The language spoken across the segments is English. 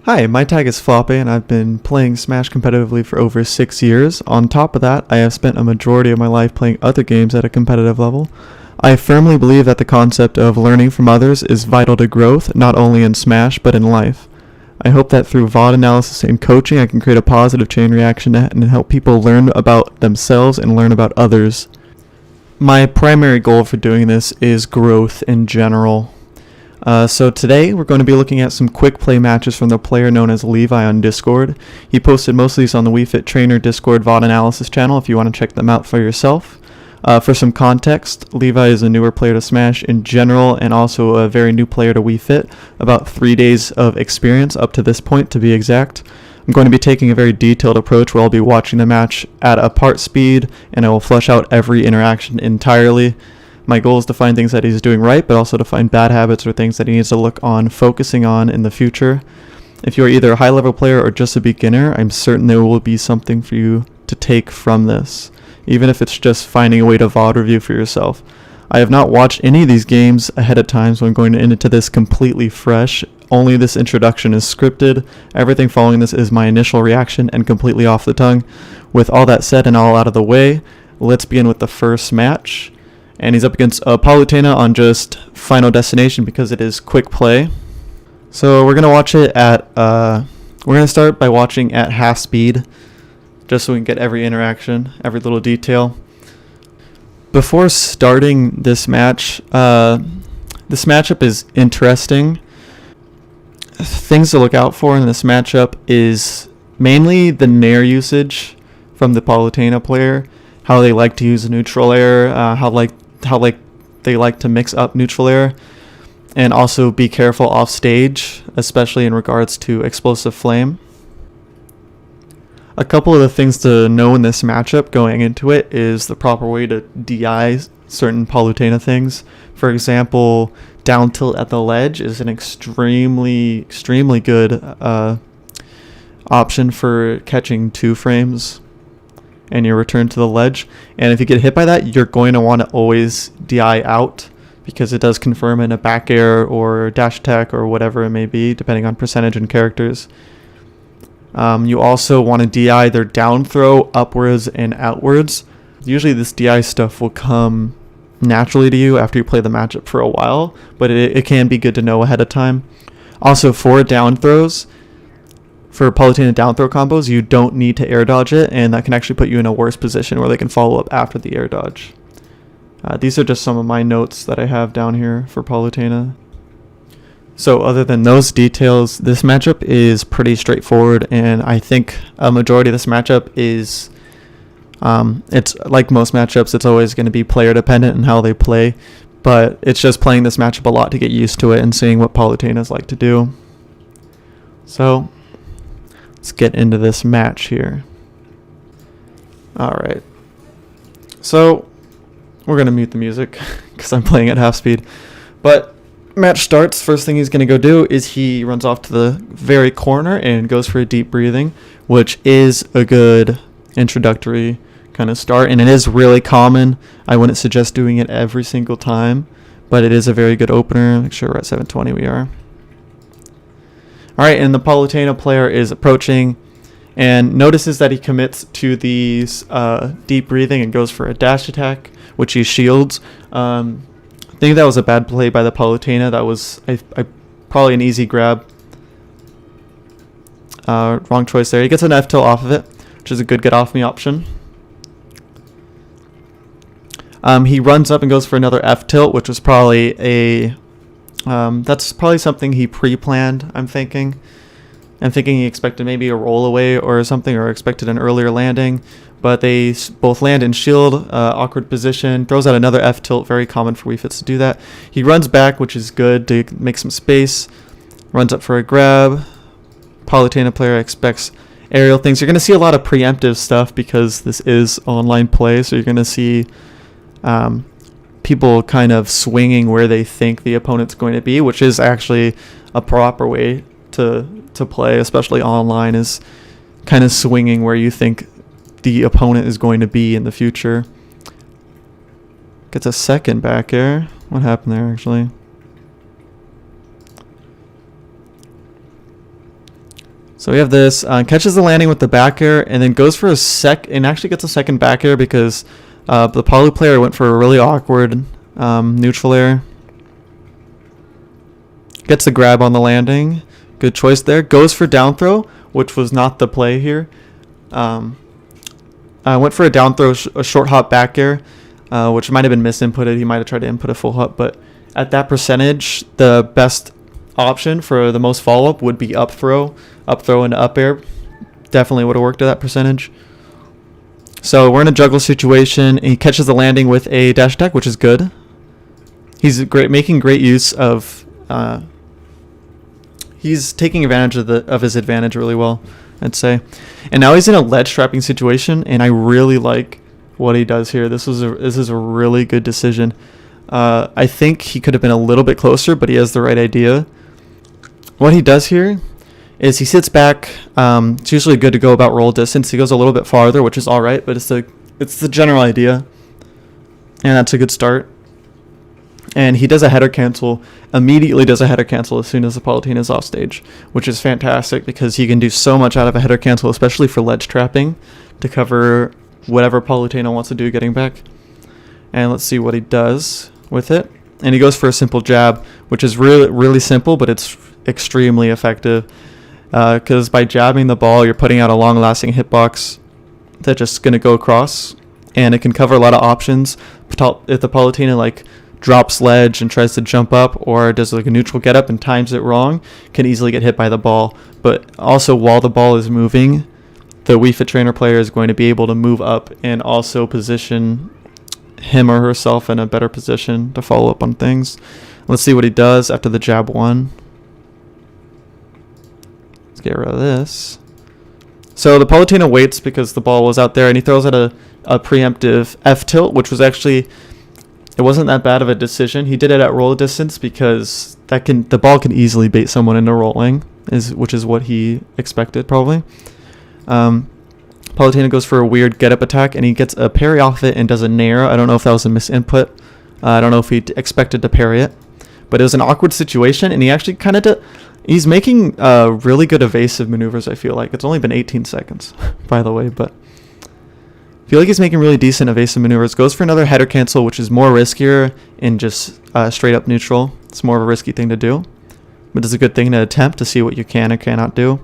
Hi, my tag is Floppe and I've been playing Smash competitively for over 6 years. On top of that, I have spent a majority of my life playing other games at a competitive level. I firmly believe that the concept of learning from others is vital to growth, not only in Smash, but in life. I hope that through VOD analysis and coaching, I can create a positive chain reaction and help people learn about themselves and learn about others. My primary goal for doing this is growth in general. So today we're going to be looking at some quick play matches from the player known as Levi on Discord. He posted most of these on the Wii Fit Trainer Discord VOD analysis channel if you want to check them out for yourself. For some context, Levi is a newer player to Smash in general and also a very new player to Wii Fit, about 3 days of experience up to this point to be exact. I'm going to be taking a very detailed approach where I'll be watching the match at a part speed and I will flesh out every interaction entirely. My goal is to find things that he's doing right, but also to find bad habits or things that he needs to look on focusing on in the future. If you are either a high-level player or just a beginner, I'm certain there will be something for you to take from this, even if it's just finding a way to VOD review for yourself. I have not watched any of these games ahead of time, so I'm going into this completely fresh. Only this introduction is scripted. Everything following this is my initial reaction and completely off the tongue. With all that said and all out of the way, let's begin with the first match. And he's up against Palutena on just Final Destination because it is quick play. So we're gonna watch it at we're gonna start by watching at half speed, just so we can get every interaction, every little detail. Before starting this match, this matchup is interesting. Things to look out for in this matchup is mainly the Nair usage from the Palutena player, how they like to use neutral air, how they like to mix up neutral air, and also be careful off stage, especially in regards to explosive flame. A couple of the things to know in this matchup going into it is the proper way to DI certain Palutena things. For example, down tilt at the ledge is an extremely good option for catching 2 frames and your return to the ledge. And if you get hit by that, you're going to want to always DI out because it does confirm in a back air or dash attack or whatever it may be, depending on percentage and characters. You also want to DI their down throw upwards and outwards. Usually this DI stuff will come naturally to you after you play the matchup for a while, but it can be good to know ahead of time. Also, for down throws, for Palutena down throw combos, you don't need to air dodge it, and that can actually put you in a worse position where they can follow up after the air dodge. These are just some of my notes that I have down here for Palutena. So other than those details, this matchup is pretty straightforward, and I think a majority of this matchup is, it's like most matchups, it's always going to be player dependent and how they play, but it's just playing this matchup a lot to get used to it and seeing what Palutenas like to do. So let's get into this match here. Alright, so we're going to mute the music because I'm playing at half speed. But match starts. First thing he's going to go do is he runs off to the very corner and goes for a deep breathing, which is a good introductory kind of start. And it is really common. I wouldn't suggest doing it every single time, but it is a very good opener. Make sure we're at 720 we are. Alright, and the Palutena player is approaching and notices that he commits to these deep breathing and goes for a dash attack, which he shields. I think that was a bad play by the Palutena. That was probably an easy grab. Wrong choice there. He gets an F tilt off of it, which is a good get off me option. He runs up and goes for another F tilt, which was probably that's probably something he pre-planned, I'm thinking. I'm thinking he expected maybe a roll away or something, or expected an earlier landing, but they both land in shield, awkward position, throws out another F tilt, very common for Wii Fits to do that. He runs back, which is good to make some space, runs up for a grab. Palutena player expects aerial things. You're going to see a lot of preemptive stuff because this is online play, so you're going to see people kind of swinging where they think the opponent's going to be, which is actually a proper way to play, especially online, is kind of swinging where you think the opponent is going to be in the future. Gets a second back air. What happened there, actually? So we have this, catches the landing with the back air, and then goes for and actually gets a second back air because the Palu player went for a really awkward neutral air. Gets the grab on the landing. Good choice there. Goes for down throw, which was not the play here. Went for a down throw, a short hop back air, which might have been misinputted. He might have tried to input a full hop, but at that percentage, the best option for the most follow-up would be up throw into up air. Definitely would have worked at that percentage. So we're in a juggle situation, and he catches the landing with a dash attack, which is good. He's making great use of. He's taking advantage of his advantage really well, I'd say. And now he's in a ledge trapping situation, and I really like what he does here. This is a really good decision. I think he could have been a little bit closer, but he has the right idea. What he does here is he sits back. It's usually good to go about roll distance. He goes a little bit farther, which is all right, but it's the general idea, and that's a good start. And he does a header cancel, immediately does a header cancel as soon as the Palutena is off stage, which is fantastic because he can do so much out of a header cancel, especially for ledge trapping, to cover whatever Palutena wants to do getting back. And let's see what he does with it. And he goes for a simple jab, which is really, really simple, but it's extremely effective. Because by jabbing the ball, you're putting out a long-lasting hitbox that's just going to go across, and it can cover a lot of options. If the Palutena drops ledge and tries to jump up, or does a neutral get up and times it wrong, can easily get hit by the ball. But also, while the ball is moving, the Wii Fit Trainer player is going to be able to move up and also position him or herself in a better position to follow up on things. Let's see what he does after the jab one. Let's get rid of this. So the Palutena waits because the ball was out there, and he throws at a preemptive F tilt, which was actually, it wasn't that bad of a decision. He did it at roll distance because the ball can easily bait someone into rolling, which is what he expected probably. Palutena goes for a weird get up attack, and he gets a parry off it and does a nair. I don't know if that was a misinput. I don't know if he expected to parry it, but it was an awkward situation, and he actually he's making really good evasive maneuvers, I feel like. It's only been 18 seconds, by the way, but I feel like he's making really decent evasive maneuvers. Goes for another header cancel, which is more riskier in just straight up neutral. It's more of a risky thing to do, but it's a good thing to attempt to see what you can or cannot do.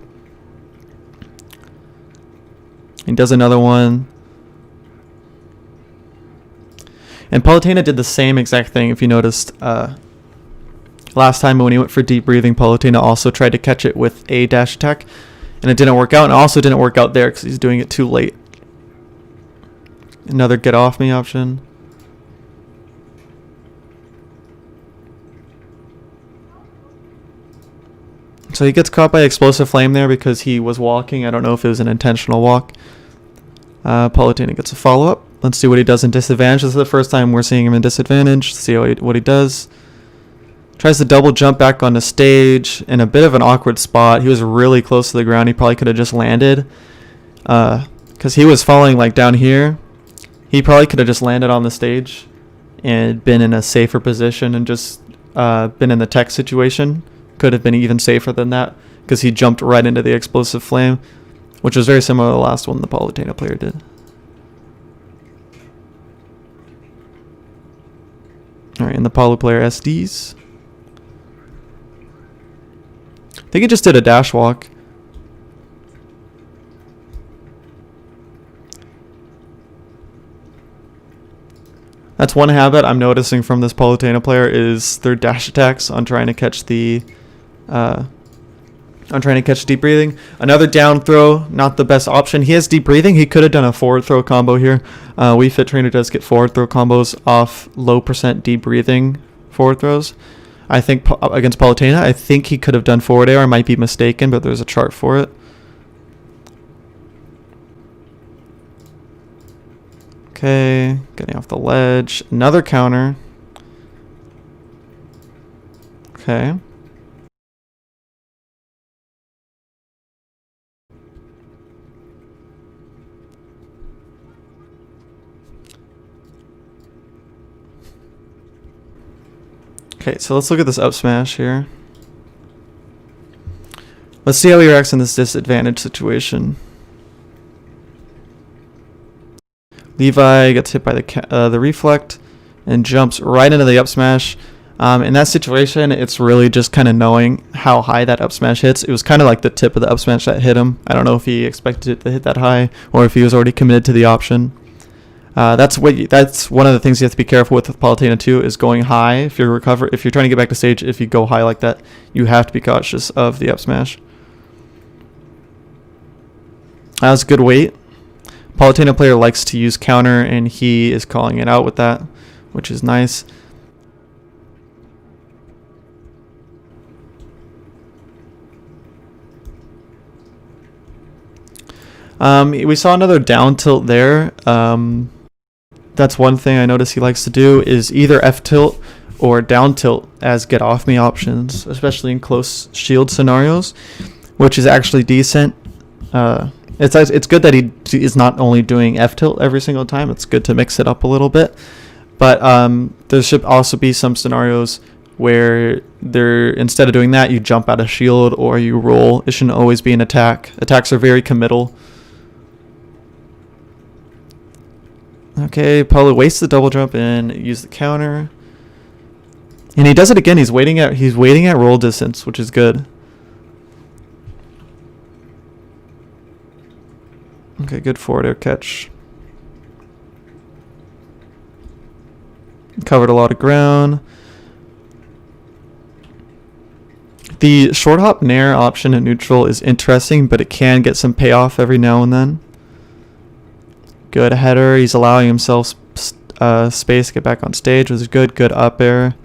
He does another one. And Palutena did the same exact thing, if you noticed. Last time when he went for deep breathing, Palutena also tried to catch it with a dash attack, and it didn't work out, and it also didn't work out there because he's doing it too late. Another get off me option. So he gets caught by explosive flame there because he was walking. I don't know if it was an intentional walk. Palutena gets a follow-up. Let's see what he does in disadvantage. This is the first time we're seeing him in disadvantage. Let's see what he does. Tries to double jump back on the stage in a bit of an awkward spot. He was really close to the ground. He probably could have just landed. Because he was falling down here. He probably could have just landed on the stage and been in a safer position and just been in the tech situation. Could have been even safer than that because he jumped right into the explosive flame, which was very similar to the last one the Palutena player did. Alright, and the Palu player SDs. I think he just did a dash walk. That's one habit I'm noticing from this Palutena player is their dash attacks on trying to catch deep breathing. Another down throw, not the best option. He has deep breathing. He could have done a forward throw combo here. Wii Fit Trainer does get forward throw combos off low percent deep breathing forward throws. I think against Palutena, I think he could have done forward air. I might be mistaken, but there's a chart for it. Okay, getting off the ledge. Another counter. Okay. Okay, so let's look at this up smash here. Let's see how he reacts in this disadvantage situation. Levi gets hit by the reflect and jumps right into the up smash. In that situation, it's really just kind of knowing how high that up smash hits. It was kind of like the tip of the up smash that hit him. I don't know if he expected it to hit that high or if he was already committed to the option. That's one of the things you have to be careful with Palutena too, is going high. If you're trying to get back to stage, if you go high like that, you have to be cautious of the up smash. That was good weight. Palutena player likes to use counter, and he is calling it out with that, which is nice. We saw another down tilt there. That's one thing I noticed he likes to do, is either F tilt or down tilt as get off me options, especially in close shield scenarios, which is actually decent. It's good that he is not only doing F tilt every single time. It's good to mix it up a little bit. But there should also be some scenarios where instead of doing that, you jump out of shield or you roll. It shouldn't always be an attack. Attacks are very committal. Okay, Palu wastes the double jump and use the counter. And he does it again. He's waiting at roll distance, which is good. Okay, good forward air catch. Covered a lot of ground. The short hop nair option in neutral is interesting, but it can get some payoff every now and then. Good header. He's allowing himself space to get back on stage, which is good. Good up air.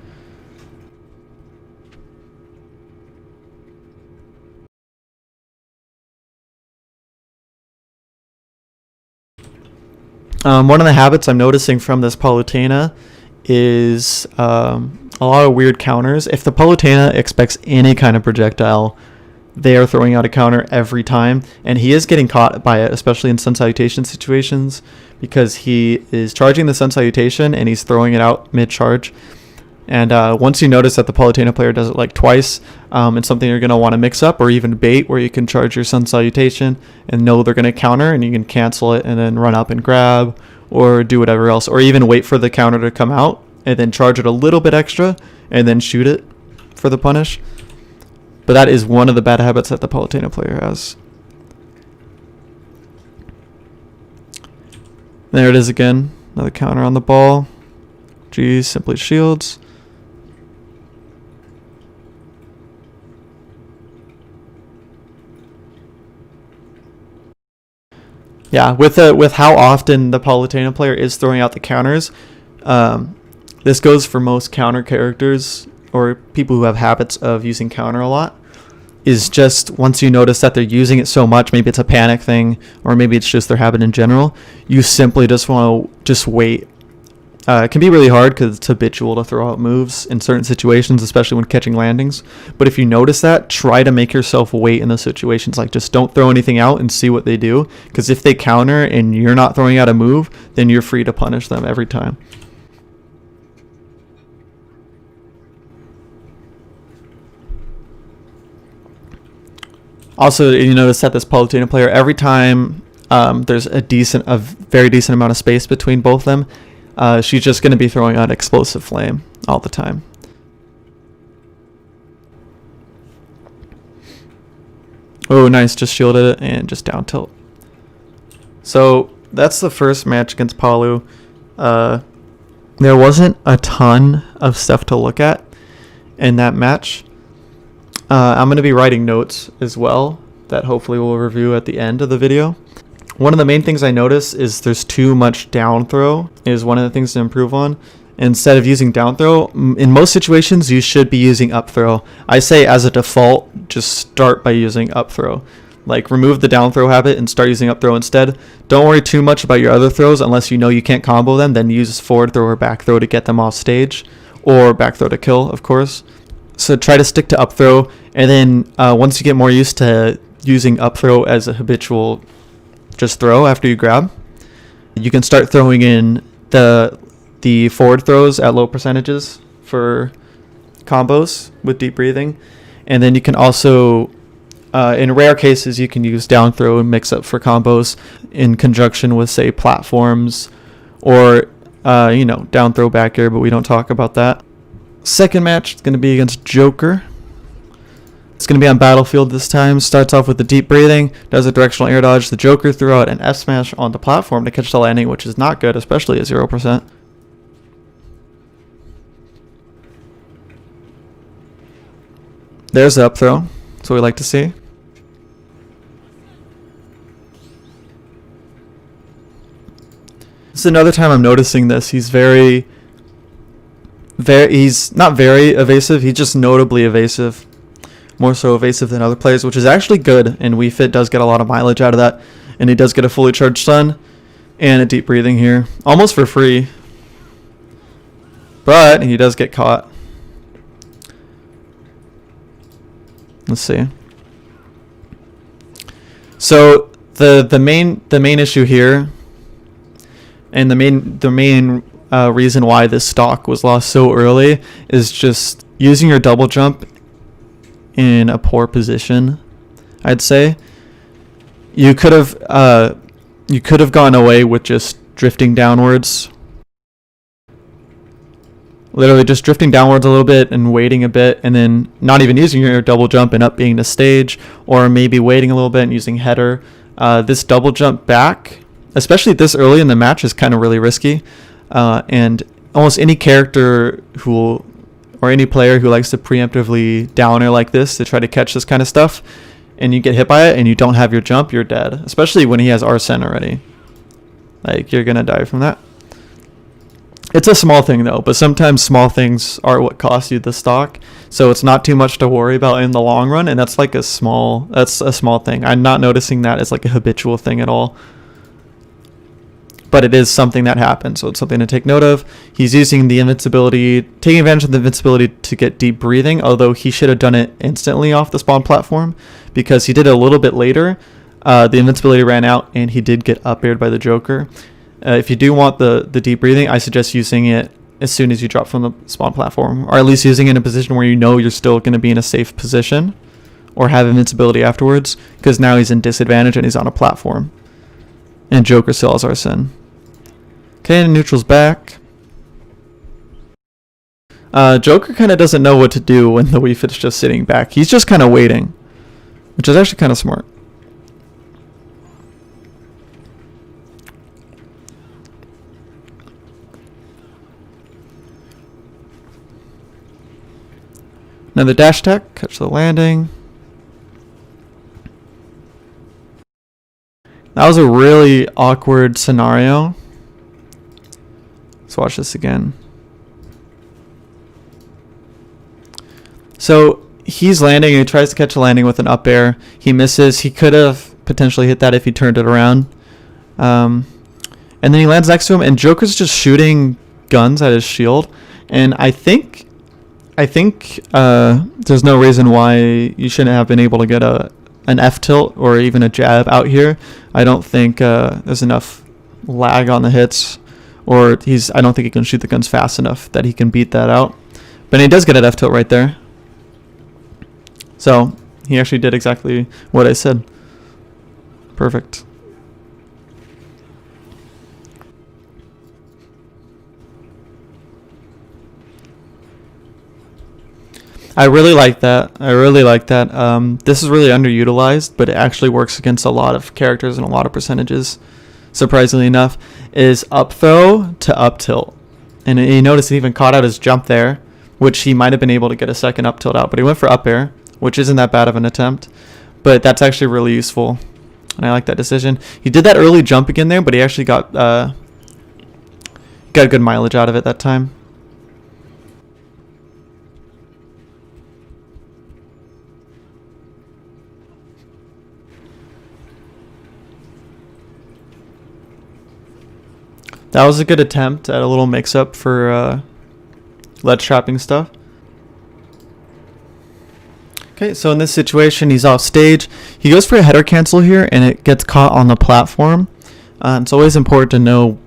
One of the habits I'm noticing from this Palutena is a lot of weird counters. If the Palutena expects any kind of projectile, they are throwing out a counter every time, and he is getting caught by it, especially in Sun Salutation situations, because he is charging the Sun Salutation and he's throwing it out mid-charge. And once you notice that the Palutena player does it like twice, it's something you're going to want to mix up, or even bait, where you can charge your Sun Salutation and know they're going to counter, and you can cancel it and then run up and grab, or do whatever else, or even wait for the counter to come out and then charge it a little bit extra and then shoot it for the punish. But that is one of the bad habits that the Palutena player has. There it is again. Another counter on the ball. G simply shields. Yeah, with how often the Palutena player is throwing out the counters, this goes for most counter characters or people who have habits of using counter a lot, is just once you notice that they're using it so much, maybe it's a panic thing or maybe it's just their habit in general, you simply just want to just wait. It can be really hard because it's habitual to throw out moves in certain situations, especially when catching landings. But if you notice that, try to make yourself wait in those situations. Like, just don't throw anything out and see what they do. Because if they counter and you're not throwing out a move, then you're free to punish them every time. Also, you notice that this Palutena player, every time there's a very decent amount of space between both of them, she's just going to be throwing out explosive flame all the time. Oh, nice. Just shielded it and just down tilt. So that's the first match against Palu. There wasn't a ton of stuff to look at in that match. I'm going to be writing notes as well that hopefully we'll review at the end of the video. One of the main things I notice is there's too much down throw is one of the things to improve on. Instead of using down throw, in most situations you should be using up throw. I say as a default, just start by using up throw. Like, remove the down throw habit and start using up throw instead. Don't worry too much about your other throws unless you know you can't combo them. Then use forward throw or back throw to get them off stage, or back throw to kill, of course. So try to stick to up throw, and then once you get more used to using up throw as a habitual just throw after you grab, you can start throwing in the forward throws at low percentages for combos with deep breathing. And then you can also In rare cases, you can use down throw and mix up for combos in conjunction with, say, platforms or, down throw back air, but we don't talk about that. Second match is going to be against Joker. It's going to be on Battlefield this time. Starts off with the deep breathing, does a directional air dodge. The Joker threw out an F smash on the platform to catch the landing, which is not good, especially at 0%. There's the up throw. That's what we like to see. This is another time I'm noticing this. He's he's not very evasive. He's just notably evasive. More so evasive than other players, which is actually good. And Wii Fit does get a lot of mileage out of that. And he does get a fully charged stun and a deep breathing here. Almost for free. But he does get caught. Let's see. So the main issue here, and the main reason why this stock was lost so early, is just using your double jump in a poor position. I'd say you could have gone away with just drifting downwards. Literally just drifting downwards a little bit and waiting a bit, and then not even using your double jump and up being the stage, or maybe waiting a little bit and using header. This double jump back, especially this early in the match, is kind of really risky. And almost any character or any player who likes to preemptively downer like this to try to catch this kind of stuff, and you get hit by it and you don't have your jump, you're dead. Especially when he has Arsene already. Like, you're gonna die from that. It's a small thing though, but sometimes small things are what cost you the stock. So it's not too much to worry about in the long run, and that's a small thing. I'm not noticing that as like a habitual thing at all. But it is something that happens, so it's something to take note of. He's using the invincibility, taking advantage of the invincibility to get deep breathing, although he should have done it instantly off the spawn platform, because he did it a little bit later. The invincibility ran out, and he did get up aired by the Joker. If you do want the deep breathing, I suggest using it as soon as you drop from the spawn platform, or at least using it in a position where you know you're still going to be in a safe position, or have invincibility afterwards, because now he's in disadvantage and he's on a platform. And Joker still has Arsene. Okay, and neutral's back. Joker kind of doesn't know what to do when the Wii Fit's just sitting back. He's just kind of waiting, which is actually kind of smart. Another dash attack, catch the landing. That was a really awkward scenario. Let's watch this again. So he's landing and he tries to catch a landing with an up air. He misses. He could have potentially hit that if he turned it around. And then he lands next to him, and Joker's just shooting guns at his shield. And I think there's no reason why you shouldn't have been able to get an F tilt or even a jab out here. I don't think there's enough lag on the hits, or I don't think he can shoot the guns fast enough that he can beat that out. But he does get an F tilt right there. So he actually did exactly what I said. Perfect. I really like that. This is really underutilized, but it actually works against a lot of characters and a lot of percentages, surprisingly enough, is up throw to up tilt. And you notice he even caught out his jump there, which he might have been able to get a second up tilt out, but he went for up air, which isn't that bad of an attempt. But that's actually really useful, and I like that decision. He did that early jump again there, but he actually got good mileage out of it that time. That was a good attempt at a little mix-up for ledge trapping stuff. Okay, so in this situation, he's off stage. He goes for a header cancel here, and it gets caught on the platform. It's always important to know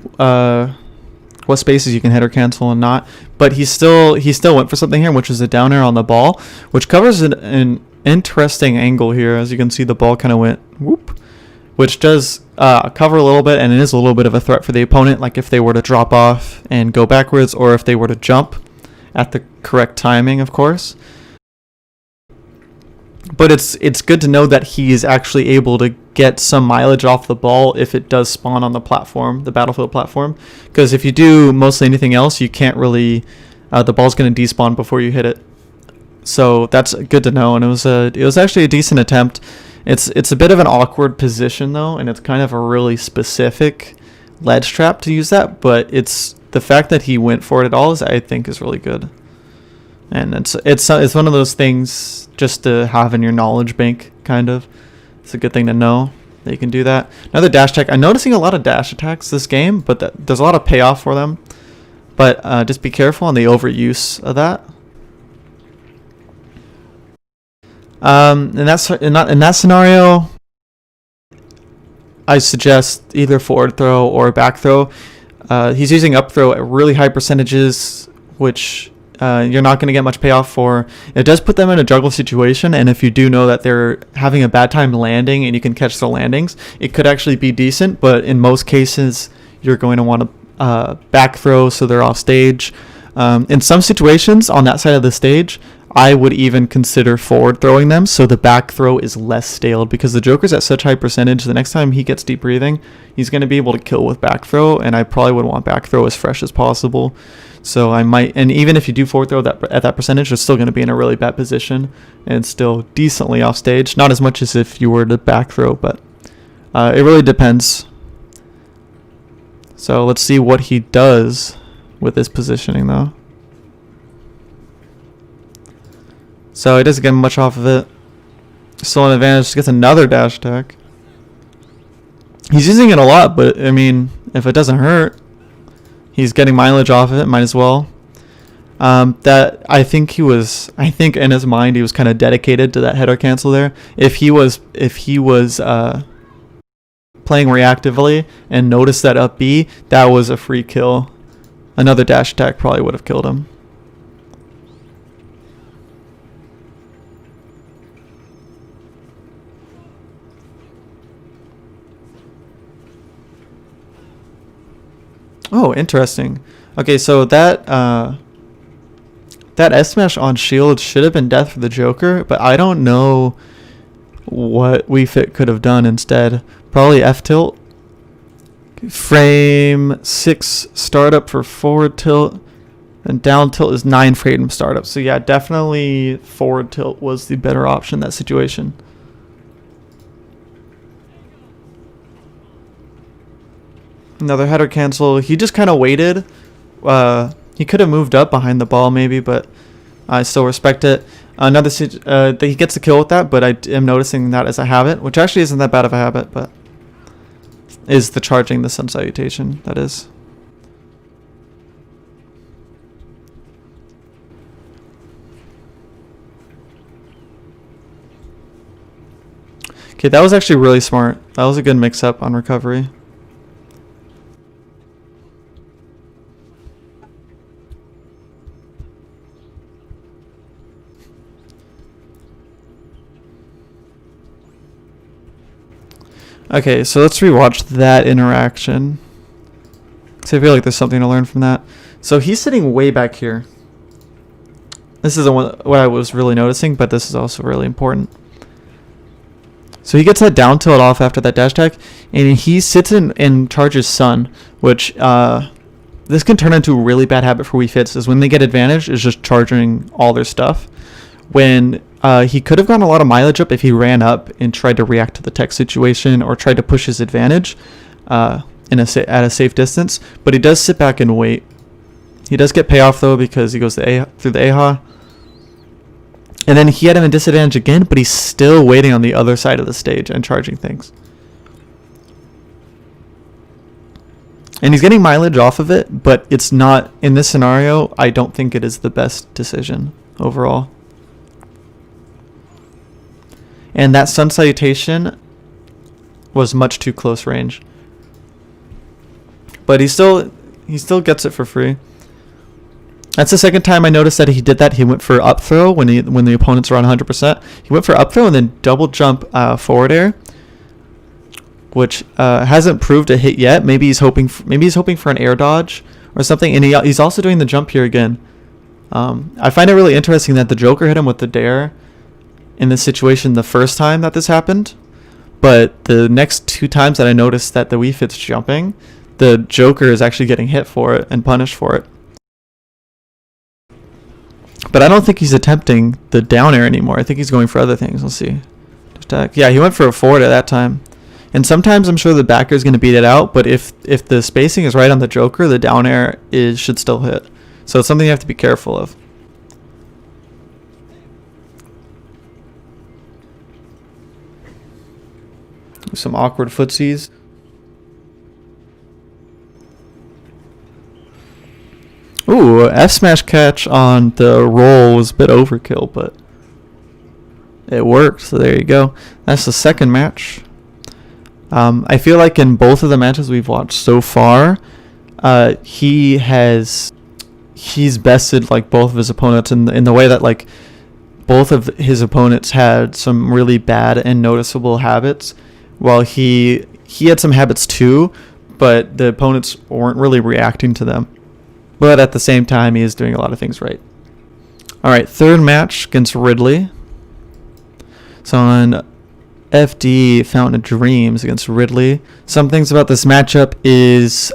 what spaces you can header cancel and not. But he still went for something here, which is a down air on the ball, which covers it in interesting angle here. As you can see, the ball kind of went whoop, which does cover a little bit, and it is a little bit of a threat for the opponent, like if they were to drop off and go backwards, or if they were to jump at the correct timing, of course. But it's good to know that he is actually able to get some mileage off the ball if it does spawn on the platform, the battlefield platform. Because if you do mostly anything else, you can't really, the ball's going to despawn before you hit it. So that's good to know, and it was actually a decent attempt. It's a bit of an awkward position though, and it's kind of a really specific ledge trap to use that. But it's the fact that he went for it at all I think is really good, and it's one of those things just to have in your knowledge bank. Kind of, it's a good thing to know that you can do that. Another dash attack. I'm noticing a lot of dash attacks this game, but there's a lot of payoff for them. But just be careful on the overuse of that. In that scenario, I suggest either forward throw or back throw. He's using up throw at really high percentages, which you're not going to get much payoff for. It does put them in a juggle situation, and if you do know that they're having a bad time landing and you can catch the landings, it could actually be decent, but in most cases, you're going to want to back throw so they're off stage. In some situations on that side of the stage, I would even consider forward throwing them so the back throw is less staled, because the Joker's at such high percentage, the next time he gets deep breathing, he's going to be able to kill with back throw, and I probably would want back throw as fresh as possible. So I might, and even if you do forward throw at that percentage, you're still going to be in a really bad position and still decently off stage. Not as much as if you were to back throw, but it really depends. So let's see what he does with this positioning though. So he doesn't get much off of it. Still an advantage. Gets another dash attack. He's using it a lot, but I mean, if it doesn't hurt, he's getting mileage off of it. Might as well. That I think in his mind he was kind of dedicated to that header cancel there. If he was playing reactively and noticed that up B, that was a free kill. Another dash attack probably would have killed him. Oh, interesting. Okay, so that S smash on shield should have been death for the Joker, but I don't know what Wii Fit could have done instead. Probably F tilt. Frame 6 startup for forward tilt, and down tilt is 9 frame startup. So yeah, definitely forward tilt was the better option in that situation. Another header cancel. He just kind of waited. He could have moved up behind the ball maybe, but I still respect it. Another he gets the kill with that, but I am noticing that as a habit, which actually isn't that bad of a habit, but is the charging the sun salutation, that is. Okay, that was actually really smart. That was a good mix-up on recovery. Okay, so let's rewatch that interaction. So I feel like there's something to learn from that. So he's sitting way back here. This isn't what I was really noticing, but this is also really important. So he gets that down tilt off after that dash attack, and he sits in and charges Sun, which this can turn into a really bad habit for Wii Fits, is when they get advantage is just charging all their stuff. When he could have gotten a lot of mileage up if he ran up and tried to react to the tech situation or tried to push his advantage at a safe distance, but he does sit back and wait. He does get payoff though because he goes through the AHA. And then he had him in disadvantage again, but he's still waiting on the other side of the stage and charging things. And he's getting mileage off of it, but it's not, in this scenario, I don't think it is the best decision overall. And that sun salutation was much too close range. But he still gets it for free. That's the second time I noticed that he did that. He went for up throw when the opponents are on 100%. He went for up throw and then double jump forward air, which hasn't proved a hit yet. Maybe he's hoping for an air dodge or something. And he's also doing the jump here again. I find it really interesting that the Joker hit him with the dare in this situation the first time that this happened, but the next 2 times that I noticed that the Wii Fit's jumping, the Joker is actually getting hit for it and punished for it. But I don't think he's attempting the down air anymore. I think he's going for other things. Let's see. Attack. Yeah, he went for a forward at that time. And sometimes I'm sure the backer is going to beat it out, but if the spacing is right on the Joker, the down air should still hit. So it's something you have to be careful of. Some awkward footsies. Ooh, F smash catch on the roll was a bit overkill, but it worked. So there you go. That's the second match. I feel like in both of the matches we've watched so far, he's bested like both of his opponents in the way that like both of his opponents had some really bad and noticeable habits, while he had some habits too, but the opponents weren't really reacting to them. But at the same time, he is doing a lot of things right. All right, third match against Ridley. So on FD, Fountain of Dreams against Ridley. Some things about this matchup is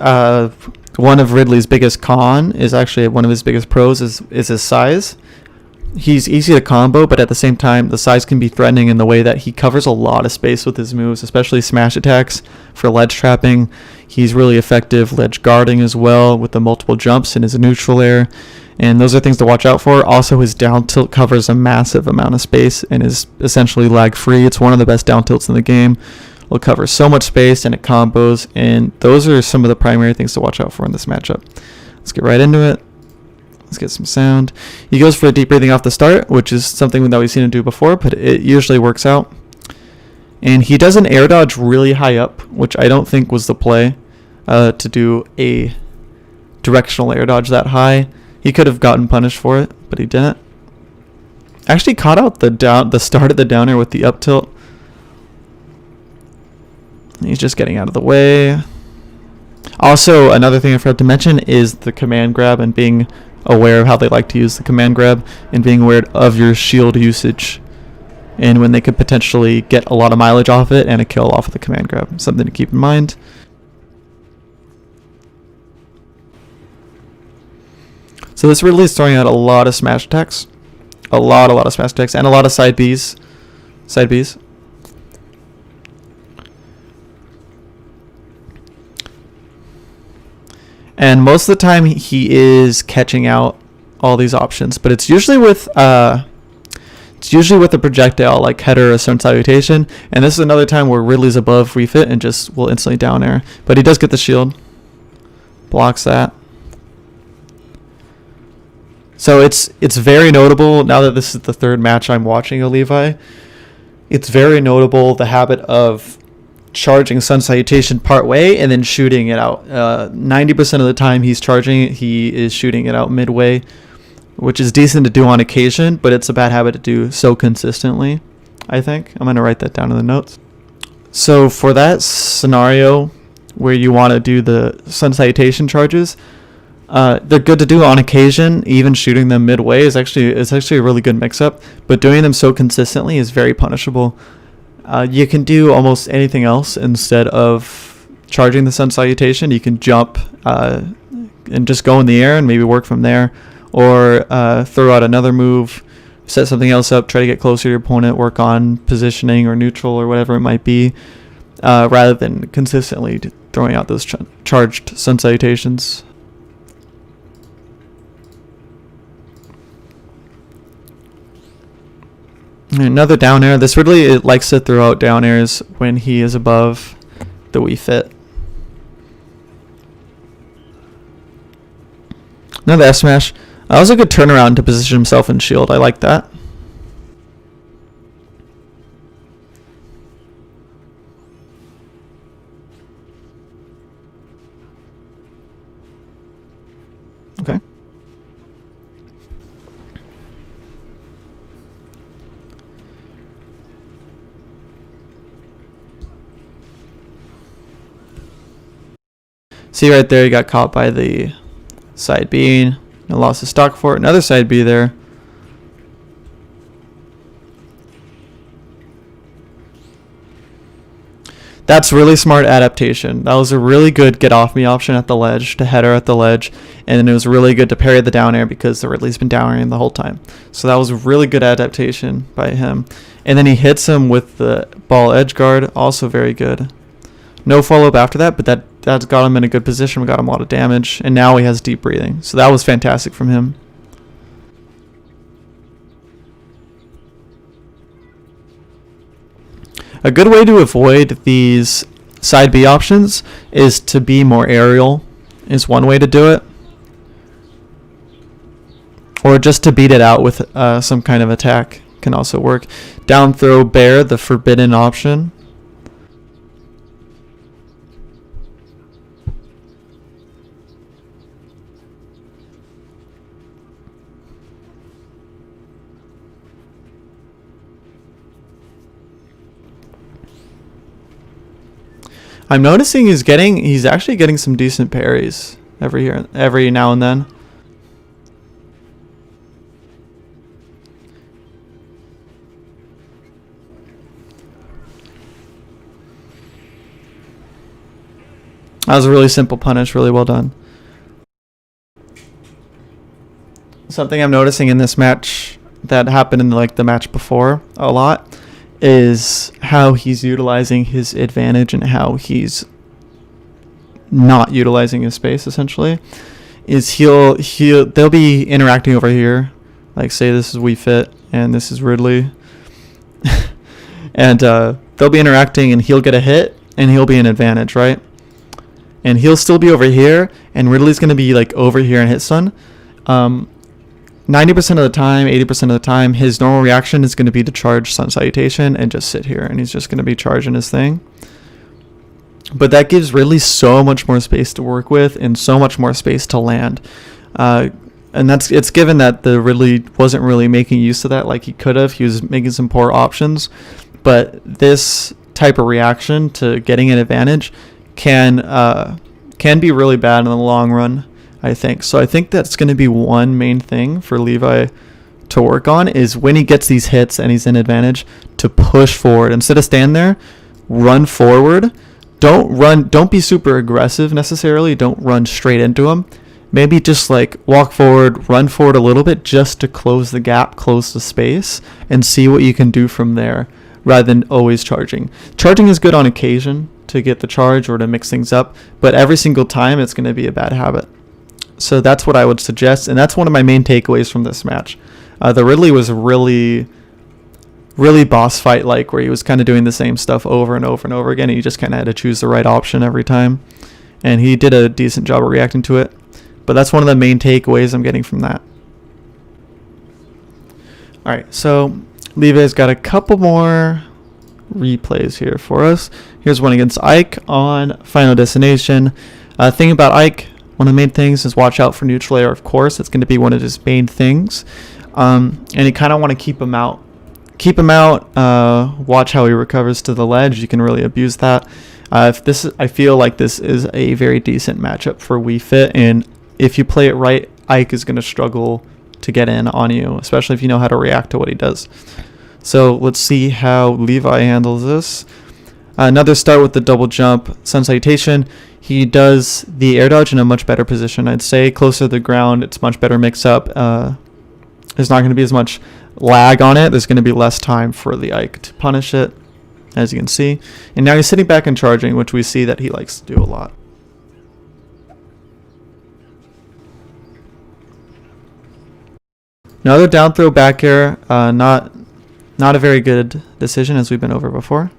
one of Ridley's biggest con is actually one of his biggest pros is his size. He's easy to combo, but at the same time, the size can be threatening in the way that he covers a lot of space with his moves, especially smash attacks for ledge trapping. He's really effective ledge guarding as well with the multiple jumps in his neutral air, and those are things to watch out for. Also, his down tilt covers a massive amount of space and is essentially lag free. It's one of the best down tilts in the game. Will cover so much space and it combos, and those are some of the primary things to watch out for in this matchup. Let's get right into it. Let's get some sound. He goes for a deep breathing off the start, which is something that we've seen him do before, but it usually works out. And he does an air dodge really high up, which I don't think was the play to do a directional air dodge that high. He could have gotten punished for it, but he didn't. Actually caught out the start of the down air with the up tilt. He's just getting out of the way. Also, another thing I forgot to mention is the command grab and being aware of how they like to use the command grab and being aware of your shield usage and when they could potentially get a lot of mileage off it and a kill off of the command grab. Something to keep in mind. So this Ridley is throwing out a lot of smash attacks. A lot of smash attacks and a lot of side Bs. And most of the time he is catching out all these options, but it's usually with a projectile like header or sun salutation, and this is another time where Ridley's above refit and just will instantly down air. But he does get the shield. Blocks that. So it's very notable now that this is the third match I'm watching of Levi. It's very notable the habit of charging sun salutation part way and then shooting it out. 90% of the time he's charging it, he is shooting it out midway, which is decent to do on occasion, but it's a bad habit to do so consistently, I think. I'm going to write that down in the notes. So for that scenario where you want to do the sun salutation charges, they're good to do on occasion. Even shooting them midway is actually a really good mix-up, but doing them so consistently is very punishable. You can do almost anything else instead of charging the sun salutation. You can jump and just go in the air and maybe work from there, or throw out another move, set something else up, try to get closer to your opponent, work on positioning or neutral or whatever it might be, rather than consistently throwing out those charged sun salutations. Another down air. This Ridley likes to throw out down airs when he is above the Wii Fit. Another F smash. That was a good turnaround to position himself in shield. I like that. Okay. See right there, he got caught by the side B and lost his stock for it. Another side B there. That's really smart adaptation. That was a really good get off me option at the ledge, to header at the ledge, and then it was really good to parry the down air because the Ridley's been down airing the whole time. So that was a really good adaptation by him. And then he hits him with the ball edge guard, also very good. No follow-up after that, but that's got him in a good position. We got him a lot of damage, and now he has deep breathing. So that was fantastic from him. A good way to avoid these side B options is to be more aerial, is one way to do it. Or just to beat it out with some kind of attack can also work. Down throw bear, the forbidden option. I'm noticing he's actually getting some decent parries every now and then. That was a really simple punish, really well done. Something I'm noticing in this match that happened in the match before a lot is how he's utilizing his advantage and how he's not utilizing his space. Essentially, is they'll be interacting over here, like say this is Wii Fit and this is Ridley, and they'll be interacting and he'll get a hit and he'll be an advantage, right? And he'll still be over here and Ridley's gonna be like over here and hit stun. 90% of the time, 80% of the time, his normal reaction is going to be to charge Sun Salutation and just sit here, and he's just going to be charging his thing. But that gives Ridley so much more space to work with and so much more space to land. And it's given that the Ridley wasn't really making use of that like he could have. He was making some poor options. But this type of reaction to getting an advantage can be really bad in the long run, I think. So I think that's going to be one main thing for Levi to work on, is when he gets these hits and he's in advantage, to push forward. Instead of stand there, run forward. Don't be super aggressive necessarily. Don't run straight into him. Maybe just like walk forward, run forward a little bit just to close the gap, close the space, and see what you can do from there rather than always charging. Charging is good on occasion to get the charge or to mix things up, but every single time it's going to be a bad habit. So that's what I would suggest, and that's one of my main takeaways from this match. The Ridley was really boss fight like, where he was kind of doing the same stuff over and over and over again, and you just kind of had to choose the right option every time. And he did a decent job of reacting to it. But that's one of the main takeaways I'm getting from that. Alright, so Levi's got a couple more replays here for us. Here's one against Ike on Final Destination. Thing about Ike, one of the main things is watch out for neutral air, of course. It's going to be one of his main things. And you kind of want to keep him out. Watch how he recovers to the ledge. You can really abuse that. I feel like this is a very decent matchup for Wii Fit, and if you play it right, Ike is going to struggle to get in on you, especially if you know how to react to what he does. So let's see how Levi handles this. Another start with the double jump, Sun Salutation. He does the air dodge in a much better position. I'd say closer to the ground, it's much better mix up. There's not going to be as much lag on it. There's going to be less time for the Ike to punish it, as you can see. And now he's sitting back and charging, which we see that he likes to do a lot. Another down throw back air, not a very good decision, as we've been over before.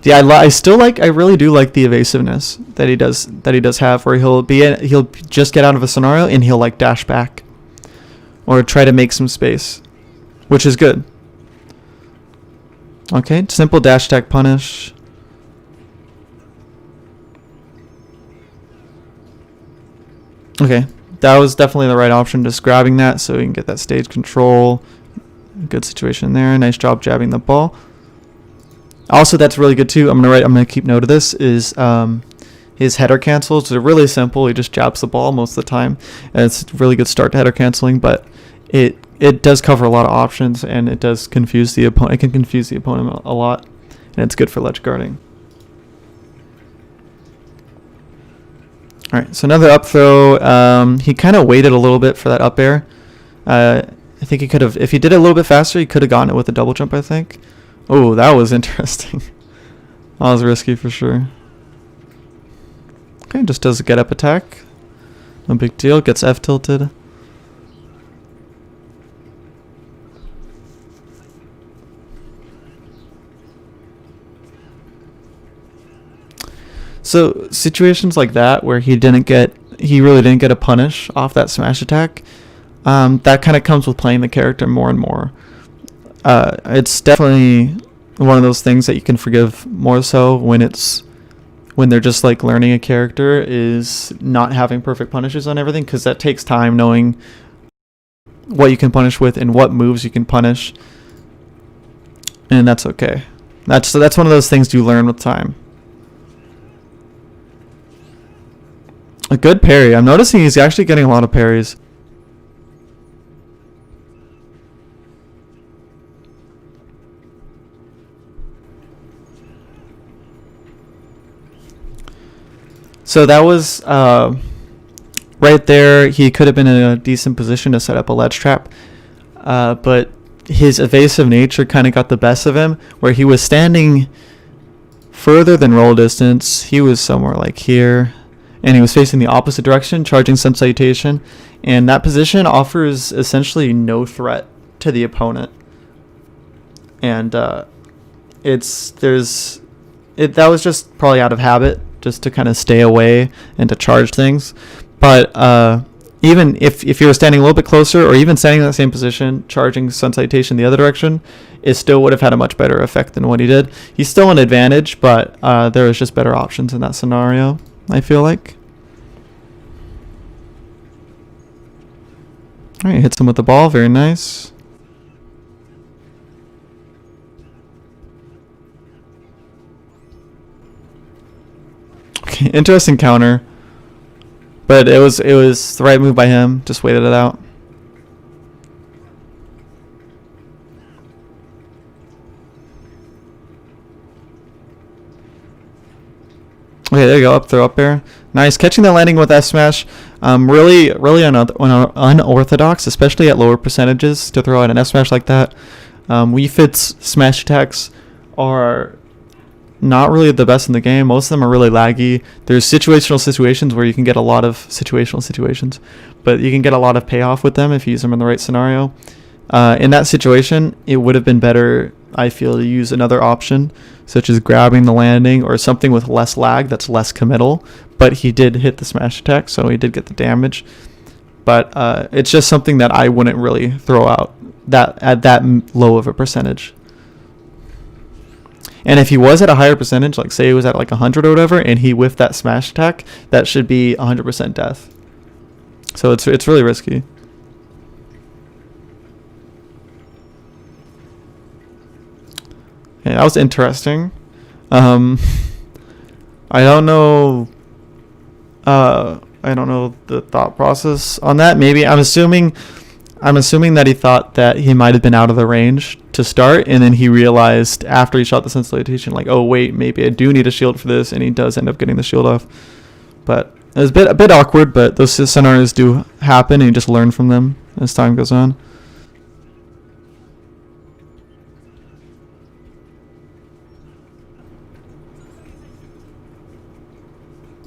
Yeah, I really do like the evasiveness that he does have, where he'll just get out of a scenario and he'll like dash back or try to make some space, which is good. Okay, simple dash attack punish. Okay, that was definitely the right option, just grabbing that so you can get that stage control. Good situation there. Nice job jabbing the ball. Also, that's really good too. I'm gonna keep note of this. Is his header cancels are really simple. He just jabs the ball most of the time, and it's a really good start to header canceling. But it does cover a lot of options, and it does confuse the opponent. It can confuse the opponent a lot, and it's good for ledge guarding. All right, so another up throw. He kind of waited a little bit for that up air. I think he could have, if he did it a little bit faster, he could have gotten it with a double jump, I think. Oh, that was interesting. That was risky for sure. Okay, just does a get up attack. No big deal. Gets F tilted. So situations like that where he really didn't get a punish off that smash attack, that kind of comes with playing the character more and more. It's definitely one of those things that you can forgive more so when they're just like learning a character, is not having perfect punishes on everything, because that takes time knowing what you can punish with and what moves you can punish, and that's okay. That's one of those things you learn with time. A good parry. I'm noticing he's actually getting a lot of parries. So that was right there. He could have been in a decent position to set up a ledge trap, but his evasive nature kind of got the best of him, where he was standing further than roll distance. He was somewhere like here, and he was facing the opposite direction, charging Sun Salutation, and that position offers essentially no threat to the opponent. And that was just probably out of habit, just to kind of stay away and to charge things. But even if you were standing a little bit closer, or even standing in that same position, charging Sun Salutation the other direction, it still would have had a much better effect than what he did. He's still an advantage, but there was just better options in that scenario, I feel like. All right, hits him with the ball. Very nice. Okay, interesting counter, but it was the right move by him. Just waited it out. Okay, there you go. Up throw, up air. Nice. Catching the landing with F smash. Really unorthodox, especially at lower percentages, to throw out an F smash like that. Wii Fit's smash attacks are not really the best in the game. Most of them are really laggy. There's situational situations where you can get a lot of situational situations, but you can get a lot of payoff with them if you use them in the right scenario. In that situation, it would have been better, I feel, to use another option, such as grabbing the landing or something with less lag that's less committal. But he did hit the smash attack, so he did get the damage. But it's just something that I wouldn't really throw out at that low of a percentage. And if he was at a higher percentage, like say he was at like 100 or whatever, and he whiffed that smash attack, that should be 100% death. So it's really risky. Okay, that was interesting. I don't know the thought process on that. Maybe I'm assuming that he thought that he might have been out of the range to start, and then he realized after he shot the Sun Salutation, like, oh wait, maybe I do need a shield for this, and he does end up getting the shield off. But it was a bit awkward, but those scenarios do happen, and you just learn from them as time goes on.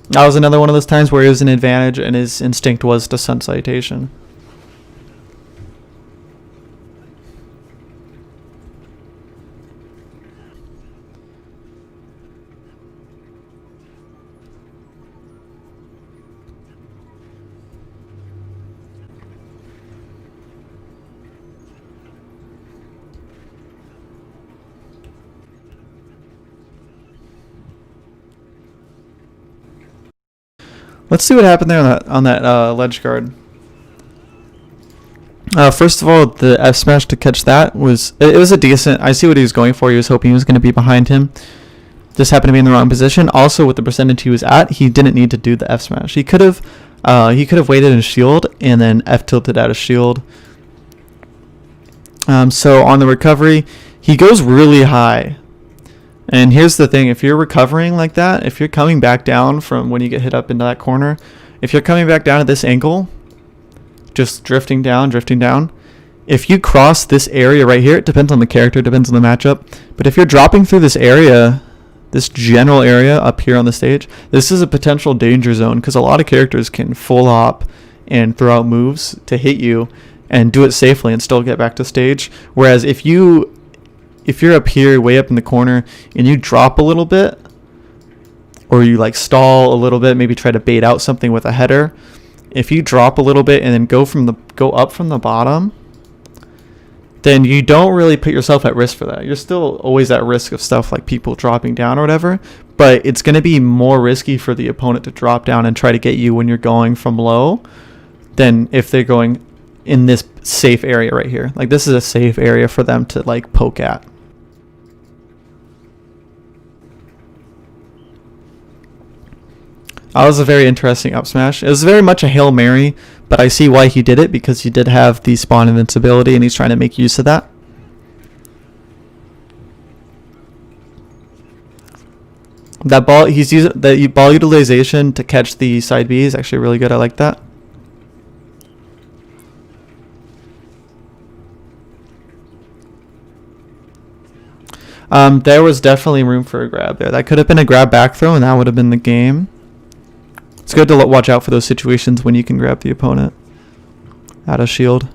That was another one of those times where he was an advantage and his instinct was to Sun Salutation. Let's see what happened there on that ledge guard. First of all, the F smash to catch that was a decent. I see what he was going for. He was hoping he was going to be behind him. Just happened to be in the wrong position. Also, with the percentage he was at, he didn't need to do the F smash. He could have waited in shield and then F tilted out of shield. So on the recovery, he goes really high. And here's the thing, if you're recovering like that, if you're coming back down from when you get hit up into that corner, if you're coming back down at this angle, just drifting down, if you cross this area right here, it depends on the character, depends on the matchup, but if you're dropping through this area, this general area up here on the stage, this is a potential danger zone because a lot of characters can full hop and throw out moves to hit you and do it safely and still get back to stage. Whereas if you're up here way up in the corner and you drop a little bit, or you like stall a little bit, maybe try to bait out something with a header, if you drop a little bit and then go up from the bottom, then you don't really put yourself at risk for that. You're still always at risk of stuff like people dropping down or whatever, but it's going to be more risky for the opponent to drop down and try to get you when you're going from low than if they're going in this safe area right here. Like this is a safe area for them to like poke at. That was a very interesting up smash. It was very much a Hail Mary, but I see why he did it because he did have the spawn invincibility and he's trying to make use of that. That ball, he's using the ball utilization to catch the side B is actually really good. I like that. There was definitely room for a grab there. That could have been a grab back throw and that would have been the game. It's good to watch out for those situations when you can grab the opponent out of shield.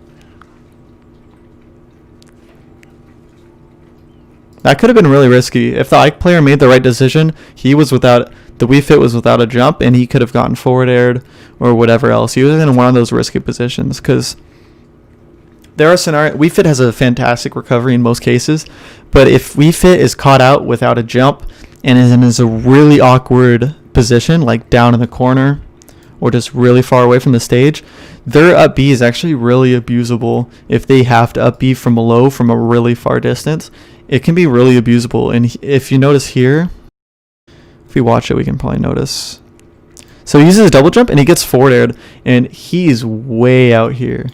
That could have been really risky. If the Ike player made the right decision, the Wii Fit was without a jump and he could have gotten forward aired or whatever else. He was in one of those risky positions because there are scenarios. Wii Fit has a fantastic recovery in most cases, but if Wii Fit is caught out without a jump and is a really awkward position, like down in the corner or just really far away from the stage, their up B is actually really abusable. If they have to up B from low from a really far distance, it can be really abusable. And if you notice here, if we watch it, we can probably notice. So he uses a double jump and he gets forward aired and he's way out here.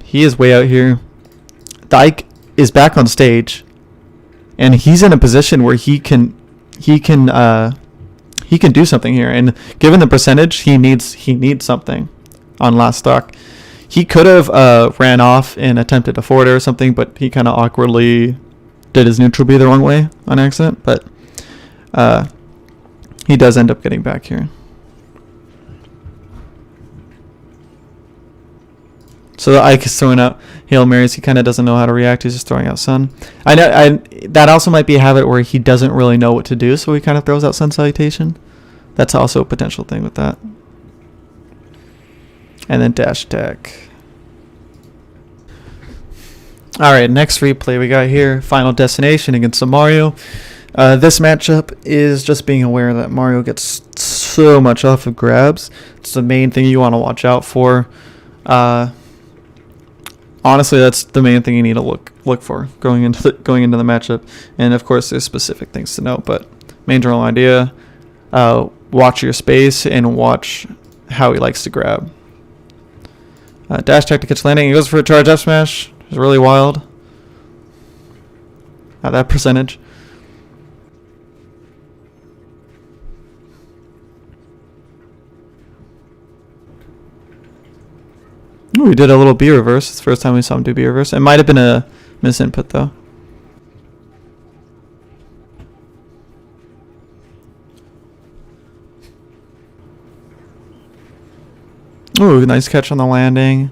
He is way out here. The Ike is back on stage and he's in a position where he can do something here, and given the percentage, he needs something on last stock. He could have ran off and attempted a forward air or something, but he kind of awkwardly did his neutral B the wrong way on accident, but he does end up getting back here. So the Ike is throwing out Hail Marys. He kind of doesn't know how to react. He's just throwing out Sun. I know that also might be a habit where he doesn't really know what to do, so he kind of throws out Sun Salutation. That's also a potential thing with that. And then dash attack. Alright, next replay we got here. Final Destination against the Mario. This matchup is just being aware that Mario gets so much off of grabs. It's the main thing you want to watch out for. Honestly, that's the main thing you need to look for going into the matchup. And of course, there's specific things to note, but main general idea: watch your space and watch how he likes to grab. Dash attack to catch landing. He goes for a charge up smash. It's really wild. At that percentage. Ooh, he did a little B reverse. It's the first time we saw him do B reverse. It might have been a misinput though. Ooh, nice catch on the landing.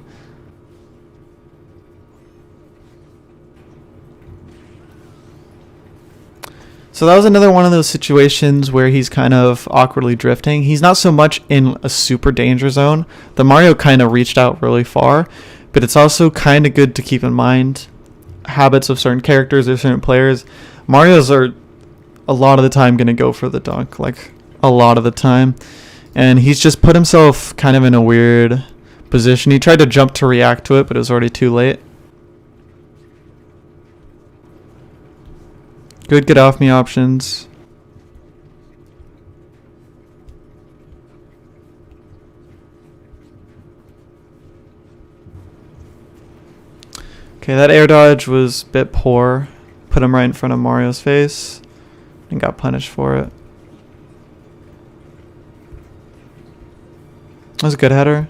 So that was another one of those situations where he's kind of awkwardly drifting. He's not so much in a super danger zone. The Mario kind of reached out really far, but it's also kind of good to keep in mind habits of certain characters or certain players. Mario's are a lot of the time going to go for the dunk, like a lot of the time. And he's just put himself kind of in a weird position. He tried to jump to react to it, but it was already too late. Good get off me options. Okay, that air dodge was a bit poor. Put him right in front of Mario's face and got punished for it. That was a good header.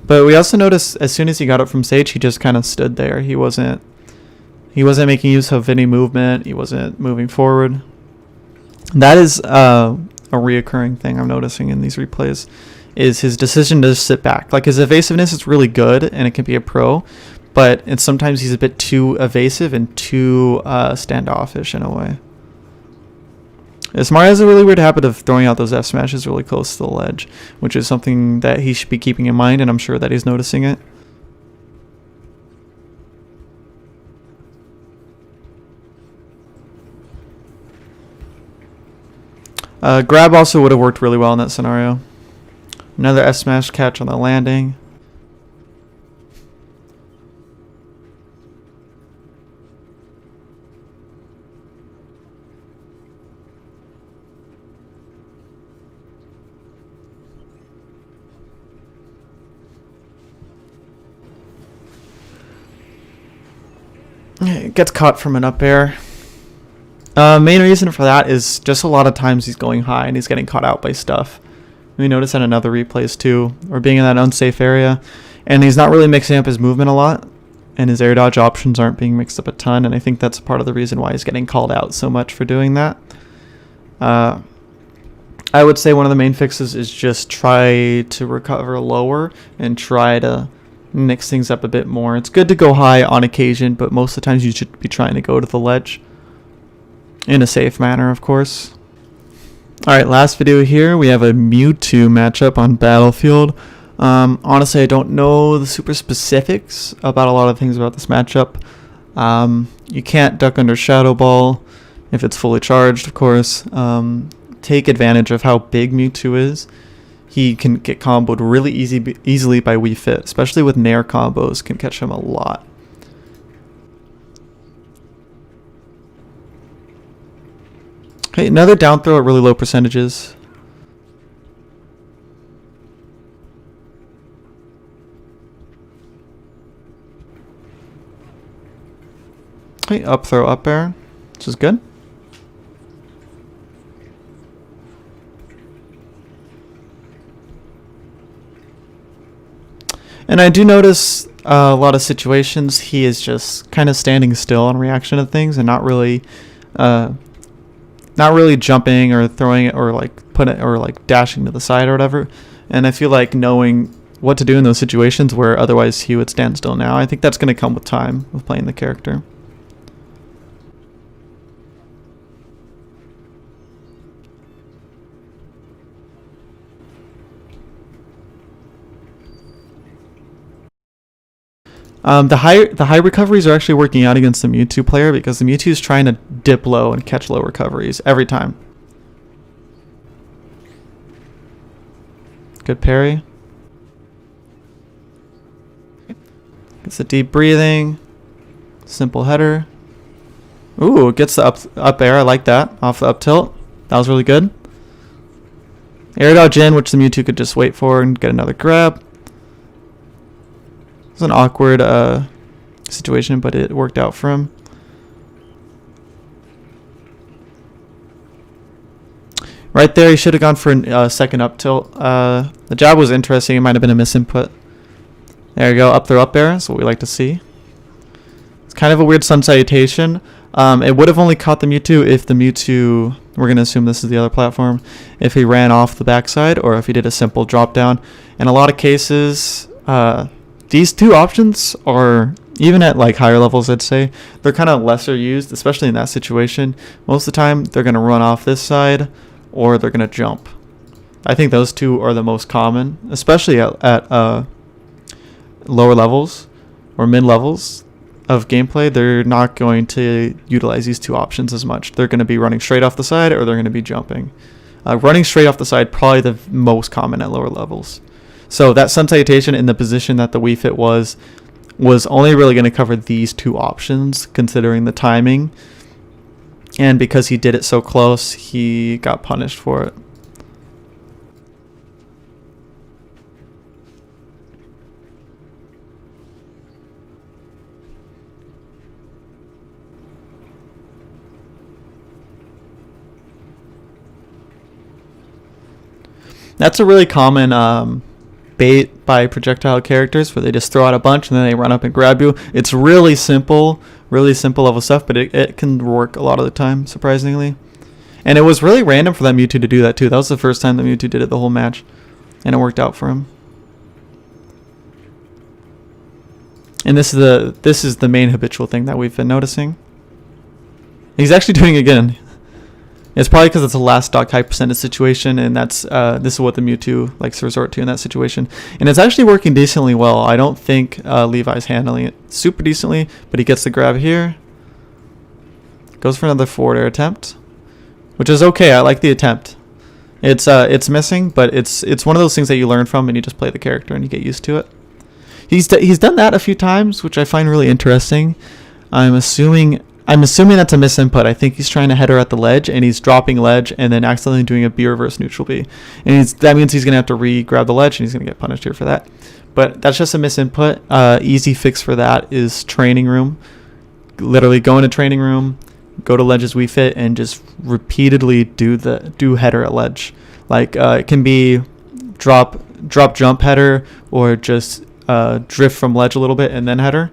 But we also noticed as soon as he got up from stage, he just kind of stood there. He wasn't making use of any movement. He wasn't moving forward. That is a reoccurring thing I'm noticing in these replays, is his decision to sit back. Like, his evasiveness is really good and it can be a pro, but sometimes he's a bit too evasive and too standoffish in a way. Mario has a really weird habit of throwing out those F smashes really close to the ledge, which is something that he should be keeping in mind, and I'm sure that he's noticing it. Grab also would have worked really well in that scenario. Another F smash catch on the landing. It gets caught from an up air. Main reason for that is just a lot of times he's going high and he's getting caught out by stuff. We notice that in other replays too, or being in that unsafe area, and he's not really mixing up his movement a lot, and his air dodge options aren't being mixed up a ton, and I think that's part of the reason why he's getting called out so much for doing that. I would say one of the main fixes is just try to recover lower and try to mix things up a bit more. It's good to go high on occasion, but most of the times you should be trying to go to the ledge in a safe manner, of course. Alright, last video here, we have a Mewtwo matchup on Battlefield. Honestly, I don't know the super specifics about a lot of things about this matchup. You can't duck under Shadow Ball if it's fully charged, of course. Take advantage of how big Mewtwo is. He can get comboed really easily by Wii Fit, especially with Nair combos, can catch him a lot. Okay, another down throw at really low percentages. Okay, up throw up air, which is good. And I do notice a lot of situations he is just kind of standing still in reaction to things and not really jumping or throwing it or like put it or like dashing to the side or whatever. And I feel like knowing what to do in those situations where otherwise he would stand still now, I think that's going to come with time with playing the character. The high recoveries are actually working out against the Mewtwo player because the Mewtwo is trying to dip low and catch low recoveries every time. Good parry. Gets the deep breathing. Simple header. Ooh, it gets the up air. I like that. Off the up tilt. That was really good. Air dodge in, which the Mewtwo could just wait for and get another grab. It was an awkward situation, but it worked out for him. Right there, he should have gone for a second up tilt. The jab was interesting. It might have been a misinput. There you go, up throw up air. That's what we like to see. It's kind of a weird sun salutation. It would have only caught the Mewtwo if the Mewtwo, we're going to assume this is the other platform, if he ran off the backside or if he did a simple drop down. In a lot of cases, these two options are, even at like higher levels, I'd say, they're kind of lesser used, especially in that situation. Most of the time, they're going to run off this side or they're going to jump. I think those two are the most common, especially at lower levels or mid levels of gameplay. They're not going to utilize these two options as much. They're going to be running straight off the side or they're going to be jumping. Running straight off the side, probably the most common at lower levels. So that sun salutation in the position that the Wii Fit was only really going to cover these two options, considering the timing. And because he did it so close, he got punished for it. That's a really common bait by projectile characters, where they just throw out a bunch and then they run up and grab you. It's really simple level stuff, but it can work a lot of the time, surprisingly. And it was really random for that Mewtwo to do that too. That was the first time that Mewtwo did it the whole match, and it worked out for him. And this is the main habitual thing that we've been noticing. He's actually doing it again. It's probably because it's a last stock high percentage situation, and that's this is what the Mewtwo likes to resort to in that situation. And it's actually working decently well. I don't think Levi's handling it super decently, but he gets the grab here. Goes for another forward air attempt, which is okay. I like the attempt. It's missing, but it's one of those things that you learn from, and you just play the character and you get used to it. He's done that a few times, which I find really interesting. I'm assuming that's a misinput. I think he's trying to header at the ledge, and he's dropping ledge and then accidentally doing a B reverse neutral B. And that means he's going to have to re-grab the ledge, and he's going to get punished here for that. But that's just a misinput. Easy fix for that is training room. Literally go into training room, go to ledges we fit, and just repeatedly do header at ledge. Like it can be drop jump header, or just drift from ledge a little bit and then header.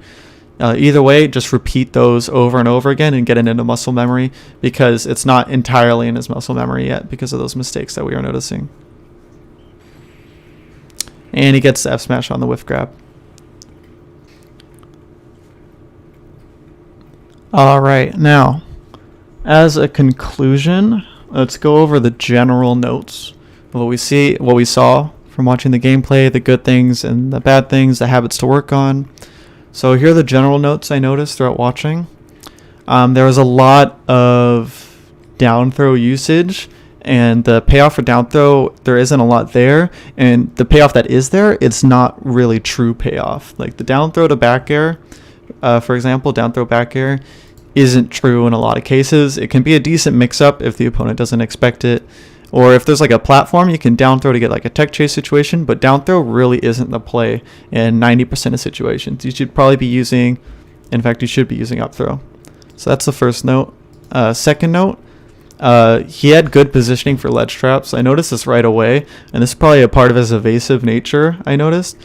Either way, just repeat those over and over again and get it into muscle memory, because it's not entirely in his muscle memory yet because of those mistakes that we are noticing. And he gets the F smash on the whiff grab. Alright, now, as a conclusion, let's go over the general notes of what we saw from watching the gameplay, the good things and the bad things, the habits to work on. So here are the general notes I noticed throughout watching. There was a lot of down throw usage, and the payoff for down throw, there isn't a lot there. And the payoff that is there, it's not really true payoff. Like the down throw to back air, for example, down throw back air isn't true in a lot of cases. It can be a decent mix up if the opponent doesn't expect it. Or if there's like a platform, you can down throw to get like a tech chase situation, but down throw really isn't the play in 90% of situations. You should probably be using, in fact, you should be using up throw. So that's the first note. Second note, he had good positioning for ledge traps. I noticed this right away, and this is probably a part of his evasive nature, I noticed,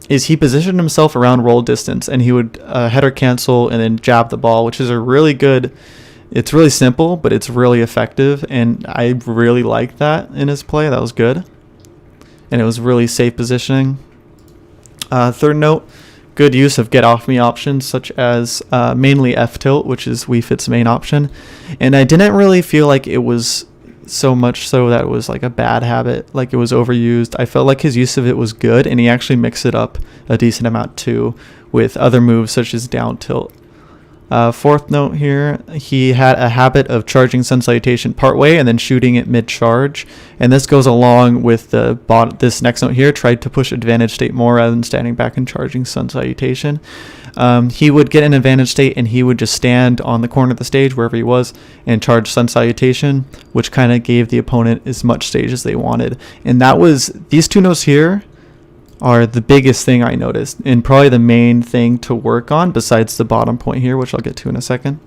is he positioned himself around roll distance, and he would header cancel and then jab the ball, which is a really good... It's really simple, but it's really effective, and I really liked that in his play. That was good, and it was really safe positioning. Third note, good use of get off me options, such as mainly F tilt, which is Wii Fit's main option, and I didn't really feel like it was so much so that it was like a bad habit, like it was overused. I felt like his use of it was good, and he actually mixed it up a decent amount too with other moves such as down tilt. Fourth note here, he had a habit of charging Sun Salutation partway and then shooting it mid-charge. And this goes along with this next note here, tried to push advantage state more rather than standing back and charging Sun Salutation. He would get an advantage state and he would just stand on the corner of the stage, wherever he was, and charge Sun Salutation, which kind of gave the opponent as much stage as they wanted. And that was, these two notes here are the biggest thing I noticed, and probably the main thing to work on besides the bottom point here, which I'll get to in a second.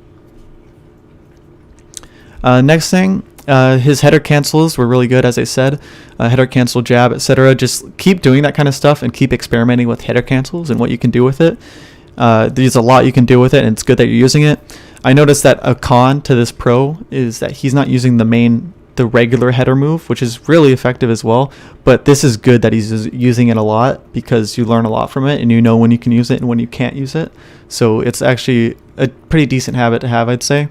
Next thing, his header cancels were really good, as I said. Header cancel, jab, etc. Just keep doing that kind of stuff and keep experimenting with header cancels and what you can do with it. There's a lot you can do with it, and it's good that you're using it. I noticed that a con to this pro is that he's not using the regular header move, which is really effective as well, but this is good that he's using it a lot, because you learn a lot from it and you know when you can use it and when you can't use it. So it's actually a pretty decent habit to have, I'd say.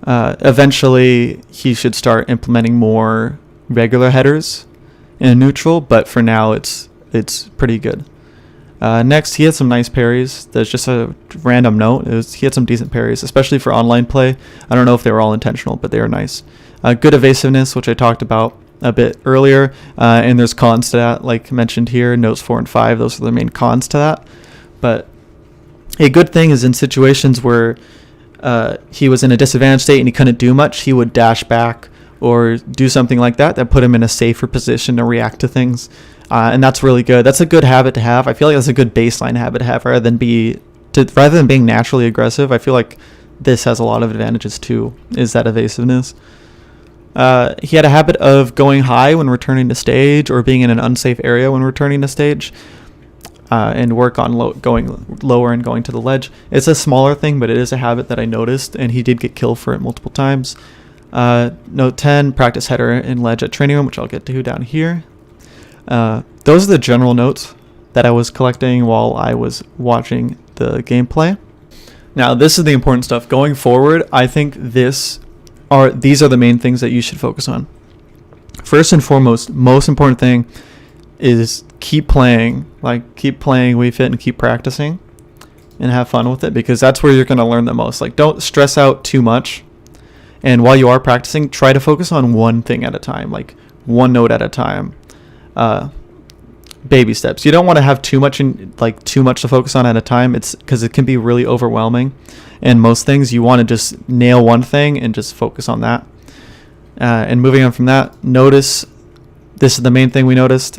Eventually he should start implementing more regular headers in neutral, but for now it's pretty good. Next, he had some nice parries. There's just a random note. He had some decent parries, especially for online play. I don't know if they were all intentional, but they were nice. Good evasiveness, which I talked about a bit earlier, and there's cons to that, like mentioned here, notes 4 and 5. Those are the main cons to that. But a good thing is in situations where he was in a disadvantaged state and he couldn't do much, he would dash back or do something like that put him in a safer position to react to things. And that's really good. That's a good habit to have. I feel like that's a good baseline habit to have rather than being naturally aggressive. I feel like this has a lot of advantages too, is that evasiveness. He had a habit of going high when returning to stage, or being in an unsafe area when returning to stage, and work on going lower and going to the ledge. It's a smaller thing, but it is a habit that I noticed, and he did get killed for it multiple times. Note 10, practice header and ledge at training room, which I'll get to down here. Those are the general notes that I was collecting while I was watching the gameplay. Now, this is the important stuff. Going forward, I think these are the main things that you should focus on. First and foremost, most important thing is keep playing. Like, keep playing Wii Fit and keep practicing and have fun with it, because that's where you're going to learn the most. Like, don't stress out too much. And while you are practicing, try to focus on one thing at a time, like one note at a time. Baby steps. You don't want to have too much to focus on at a time. It's because it can be really overwhelming. And most things, you want to just nail one thing and just focus on that. And moving on from that, notice, this is the main thing we noticed.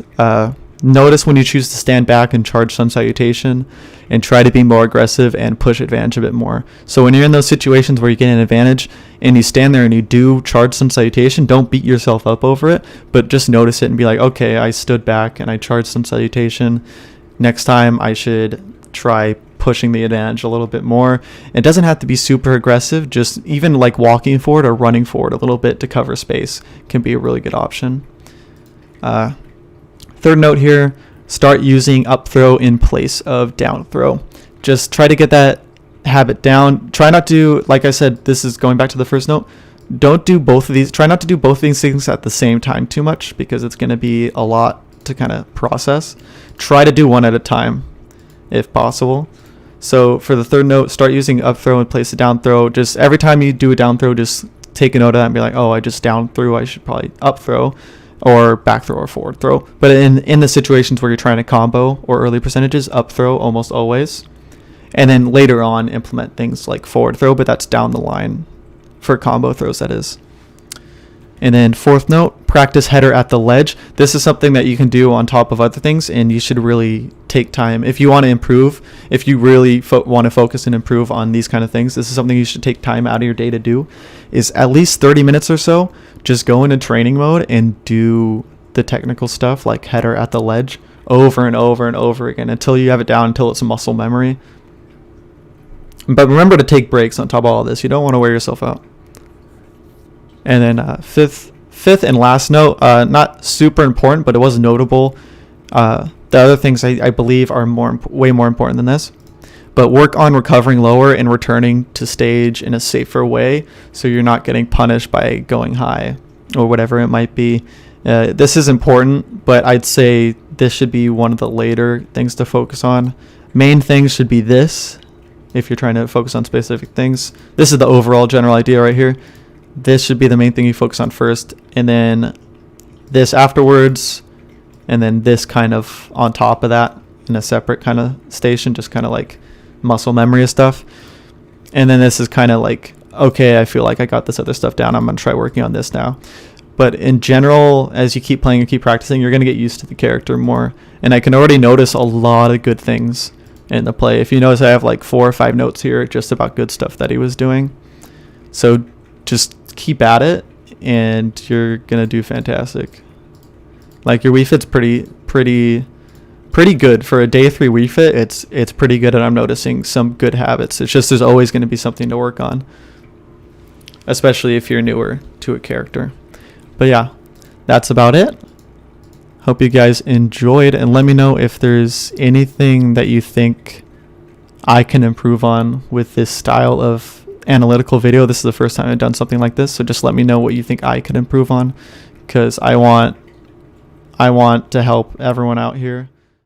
Notice when you choose to stand back and charge Sun Salutation, and try to be more aggressive and push advantage a bit more. So when you're in those situations where you get an advantage and you stand there and you do charge Sun Salutation, don't beat yourself up over it, but just notice it and be like, okay, I stood back and I charged Sun Salutation. Next time I should try pushing the advantage a little bit more. It doesn't have to be super aggressive, just even like walking forward or running forward a little bit to cover space can be a really good option. Third note here, start using up throw in place of down throw. Just try to get that habit down. Try not to, like I said, this is going back to the first note, don't do both of these. Try not to do both of these things at the same time too much, because it's going to be a lot to kind of process. Try to do one at a time if possible. So for the third note, start using up throw in place of down throw. Just every time you do a down throw, just take a note of that and be like, oh, I just down threw, I should probably up throw, or back throw or forward throw. But in the situations where you're trying to combo or early percentages, up throw almost always. And then later on implement things like forward throw, but that's down the line for combo throws, that is. And then fourth note, practice header at the ledge. This is something that you can do on top of other things, and you should really take time. If you want to improve, if you really want to focus and improve on these kind of things, this is something you should take time out of your day to do, is at least 30 minutes or so, just go into training mode and do the technical stuff like header at the ledge over and over and over again until you have it down, until it's a muscle memory. But remember to take breaks on top of all of this. You don't want to wear yourself out. And then fifth and last note, not super important, but it was notable. The other things I believe are way more important than this. But work on recovering lower and returning to stage in a safer way, so you're not getting punished by going high or whatever it might be. This is important, but I'd say this should be one of the later things to focus on. Main things should be this, if you're trying to focus on specific things. This is the overall general idea right here. This should be the main thing you focus on first, and then this afterwards, and then this kind of on top of that in a separate kind of station, just kind of like muscle memory of stuff. And then this is kind of like, okay, I feel like I got this other stuff down, I'm going to try working on this now. But in general, as you keep playing and keep practicing, you're going to get used to the character more. And I can already notice a lot of good things in the play. If you notice, I have like 4 or 5 notes here just about good stuff that he was doing. So just keep at it and you're gonna do fantastic. Like, your Wii Fit's pretty good for a day 3 Wii Fit. It's pretty good, and I'm noticing some good habits. It's just there's always going to be something to work on, especially if you're newer to a character. But yeah, that's about it. Hope you guys enjoyed, and let me know if there's anything that you think I can improve on with this style of analytical video. This is the first time I've done something like this, so just let me know what you think I could improve on, because I want to help everyone out here.